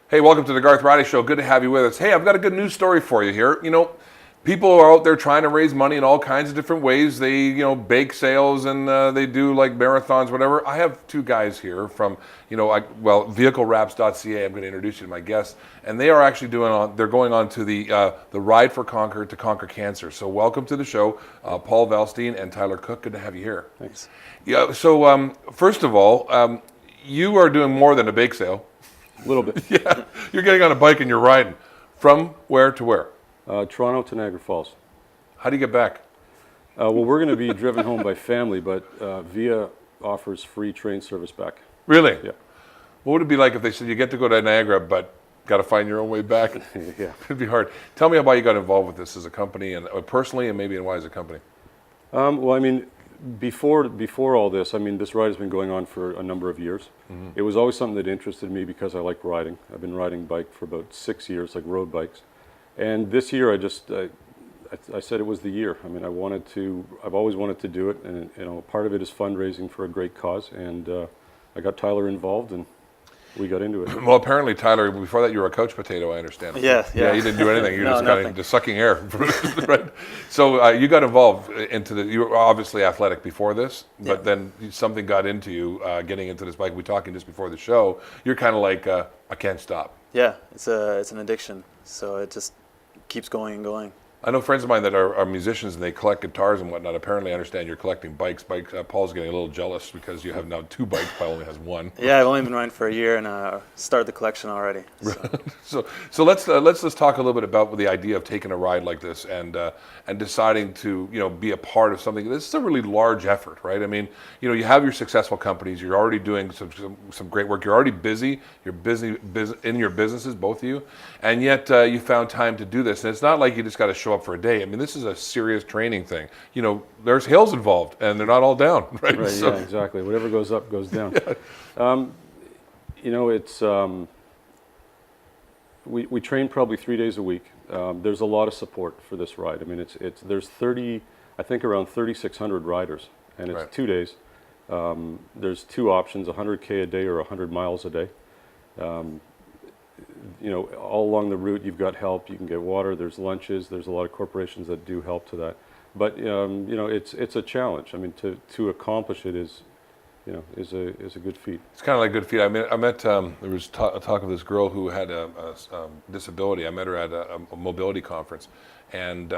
Hey, welcome to the Garth Riley Show. Good to have you with us. Hey, I've got a good news story for you here. You know, people are out there trying to raise money in all kinds of different ways. They, bake sales and they do like marathons, whatever. I have two guys here from, vehiclewraps.ca. I'm going to introduce you to my guests, and they are actually they're going on to the Ride for Conquer to Conquer Cancer. So welcome to the show, Paul Valstein and Tyler Cook. Good to have you here. Thanks. Yeah. So first of all, you are doing more than a bake sale. A little bit. Yeah, you're getting on a bike and you're riding. From where to where? Toronto to Niagara Falls. How do you get back? Well, we're going to be driven home by family, but VIA offers free train service back. Really? Yeah. What would it be like if they said you get to go to Niagara, but got to find your own way back? Yeah. It'd be hard. Tell me about how you got involved with this as a company, and personally, and maybe why as a company. Well, I mean, before all this, I mean, this ride has been going on for a number of years. Mm-hmm. It was always something that interested me because I like riding. I've been riding bike for about 6 years, like road bikes. And this year, I said it was the year. I mean, I've always wanted to do it, and part of it is fundraising for a great cause. And I got Tyler involved, and we got into it. Well, apparently, Tyler, before that, you were a couch potato, I understand. Yeah. Yeah, you didn't do anything. You're just nothing. kind of just sucking air. Right? So you got involved you were obviously athletic before this, but then something got into you getting into this bike. We were talking just before the show. You're kind of like, I can't stop. Yeah, it's an addiction. So it just keeps going and going. I know friends of mine that are musicians and they collect guitars and whatnot. Apparently, I understand you're collecting bikes. Paul's getting a little jealous because you have now 2 bikes. Paul only has 1. Yeah, I've only been riding for a year and started the collection already. So let's talk a little bit about the idea of taking a ride like this and deciding to be a part of something. This is a really large effort, right? I mean, you have your successful companies. You're already doing some great work. You're already busy. You're busy in your businesses, both of you, and yet you found time to do this. And it's not like you just got to show up for a day. I mean, this is a serious training thing. There's hills involved, and they're not all down, right? Right. So, yeah, exactly. Whatever goes up goes down. Yeah. It's we train probably 3 days a week. There's a lot of support for this ride. I mean, there's around 3,600 riders, and it's right. 2 days. There's 2 options: 100K a day or 100 miles a day. All along the route, you've got help. You can get water. There's lunches. There's a lot of corporations that do help to that. But it's a challenge. I mean, to accomplish it is a good feat. It's kind of like a good feat. I met there was talk of this girl who had a disability. I met her at a mobility conference, and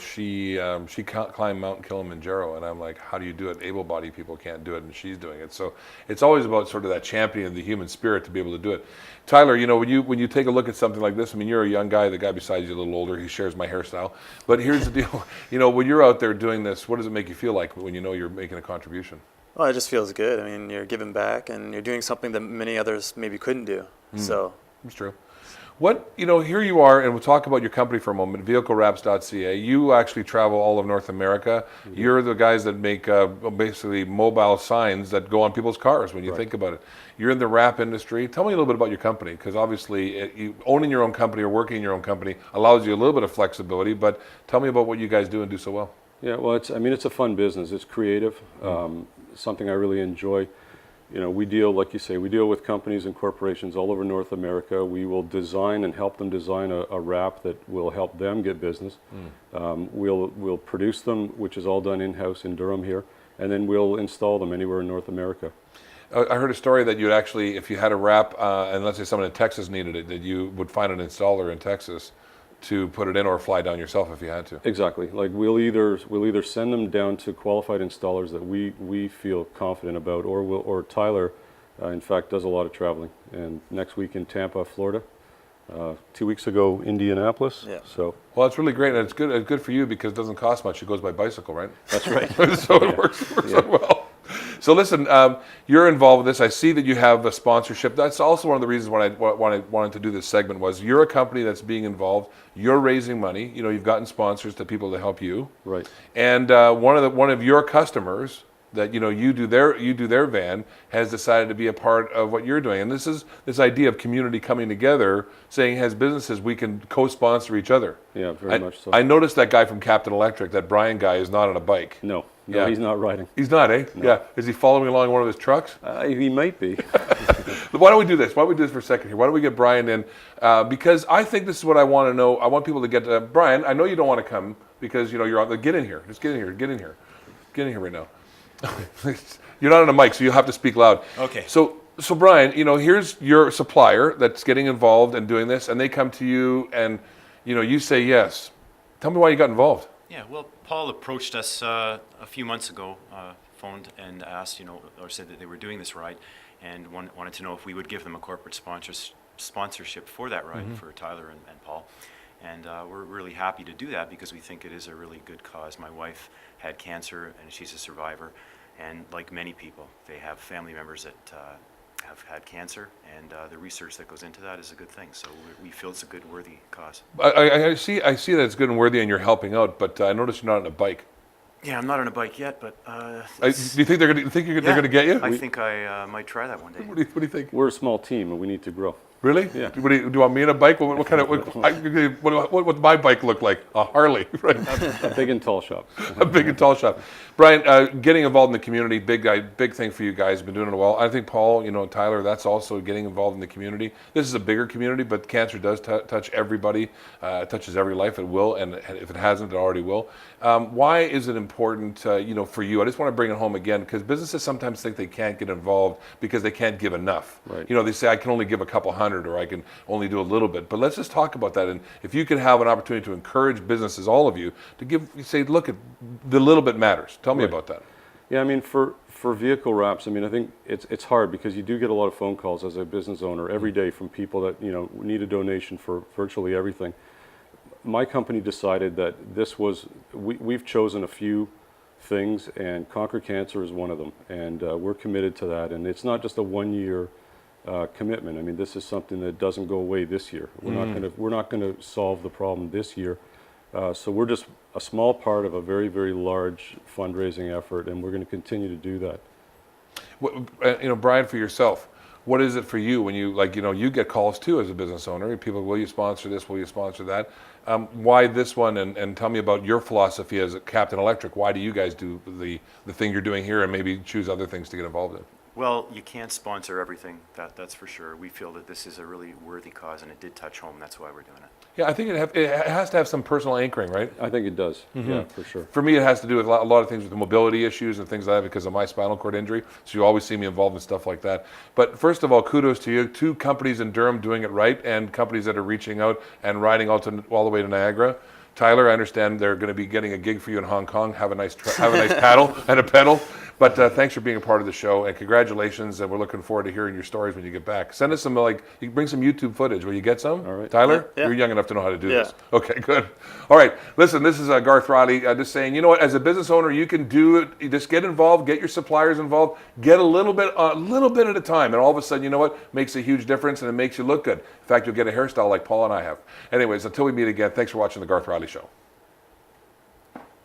she climbed Mount Kilimanjaro, and I'm like, how do you do it? Able-bodied people can't do it, and she's doing it. So it's always about sort of that champion of the human spirit to be able to do it. Tyler, when you take a look at something like this, I mean, you're a young guy. The guy beside you a little older. He shares my hairstyle. But here's the deal. When you're out there doing this, what does it make you feel like when you're making a contribution? Well, it just feels good. I mean, you're giving back and you're doing something that many others maybe couldn't do. So it's true. Here you are, and we'll talk about your company for a moment, vehiclewraps.ca. You actually travel all of North America. Mm-hmm. You're the guys that make basically mobile signs that go on people's cars when you right. think about it. You're in the wrap industry. Tell me a little bit about your company, because obviously owning your own company or working in your own company allows you a little bit of flexibility, but tell me about what you guys do and do so well. Yeah, well, it's a fun business. It's creative, something I really enjoy. We deal, like you say, with companies and corporations all over North America. We will design and help them design a wrap that will help them get business. We'll produce them, which is all done in-house in Durham here, and then we'll install them anywhere in North America. I heard a story that you'd actually, if you had a wrap, and let's say someone in Texas needed it, that you would find an installer in Texas to put it in, or fly down yourself if you had to. Exactly. Like we'll either send them down to qualified installers that we feel confident about, or Tyler, in fact, does a lot of traveling. And next week in Tampa, Florida. 2 weeks ago, Indianapolis. Yeah. So. Well, it's really great, and it's good for you because it doesn't cost much. It goes by bicycle, right? That's right. So it works out well. So listen, you're involved with this. I see that you have a sponsorship. That's also one of the reasons why I wanted to do this segment was you're a company that's being involved. You're raising money. You've gotten sponsors to people to help you. Right. And one of your customers that you do their van has decided to be a part of what you're doing. And this is this idea of community coming together, saying as businesses we can co-sponsor each other. Yeah, very much so. I noticed that guy from Captain Electric, that Brian guy, is not on a bike. No. No, Yeah. he's not riding. He's not, eh? Yeah. Is he following along one of his trucks? He might be. Why don't we do this? Why don't we do this for a second here? Why don't we get Brian in? Because I think this is what I want to know. I want people to get Brian, I know you don't want to come because you're on the get in here. Just get in here. Get in here. Get in here right now. You're not on a mic, so you'll have to speak loud. Okay. So Brian, here's your supplier that's getting involved and doing this, and they come to you and you say yes. Tell me why you got involved. Yeah, well, Paul approached us a few months ago, phoned and asked, or said that they were doing this ride, and wanted to know if we would give them a corporate sponsorship for that ride for Tyler and Paul. And we're really happy to do that because we think it is a really good cause. My wife had cancer and she's a survivor, and like many people, they have family members that have had cancer, and the research that goes into that is a good thing. So we feel it's a good, worthy cause. I see that it's good and worthy, and you're helping out. But I noticed you're not on a bike. Yeah, I'm not on a bike yet, but Do you think they're going to get you? I think I might try that one day. What do you think? We're a small team, and we need to grow. Really? Yeah. Do you want me in a bike? What kind of what would my bike look like? A Harley, right? A big and tall shop. A big and tall shop. Brian, getting involved in the community, big thing for you guys. Been doing it a while. I think Paul, Tyler, that's also getting involved in the community. This is a bigger community, but cancer does touch everybody. It touches every life. It will, and if it hasn't, it already will. Why is it important, for you? I just want to bring it home again because businesses sometimes think they can't get involved because they can't give enough. Right. They say I can only give a couple hundred, or I can only do a little bit. But let's just talk about that. And if you could have an opportunity to encourage businesses, all of you, to say, look, the little bit matters. Tell me about that. Yeah, I mean, for vehicle wraps, I mean, I think it's hard because you do get a lot of phone calls as a business owner every day from people that, need a donation for virtually everything. My company decided that we've chosen a few things, and Conquer Cancer is one of them. And we're committed to that. And it's not just a 1-year commitment. I mean, this is something that doesn't go away this year. We're not going to solve the problem this year. So we're just a small part of a very, very large fundraising effort, and we're going to continue to do that. Brian, for yourself, what is it for you when you get calls too as a business owner? People, will you sponsor this? Will you sponsor that? Why this one? And tell me about your philosophy as a Captain Electric. Why do you guys do the thing you're doing here, and maybe choose other things to get involved in? Well, you can't sponsor everything, that's for sure. We feel that this is a really worthy cause, and it did touch home. That's why we're doing it. Yeah, I think it has to have some personal anchoring, right? I think it does. Yeah, for sure. For me, it has to do with a lot of things with the mobility issues and things like that because of my spinal cord injury. So you always see me involved in stuff like that. But first of all, kudos to you. 2 companies in Durham doing it right, and companies that are reaching out and riding all the way to Niagara. Tyler, I understand they're going to be getting a gig for you in Hong Kong. Have a nice paddle and a pedal. But thanks for being a part of the show, and congratulations. And we're looking forward to hearing your stories when you get back. Send us some, you can bring some YouTube footage. Will you get some? All right. Tyler, Yeah. you're young enough to know how to do this. Okay, good. All right. Listen, this is Garth Riley just saying, as a business owner, you can do it. You just get involved, get your suppliers involved, get a little bit at a time, and all of a sudden, makes a huge difference, and it makes you look good. In fact, you'll get a hairstyle like Paul and I have. Anyways, until we meet again, thanks for watching the Garth Riley Show.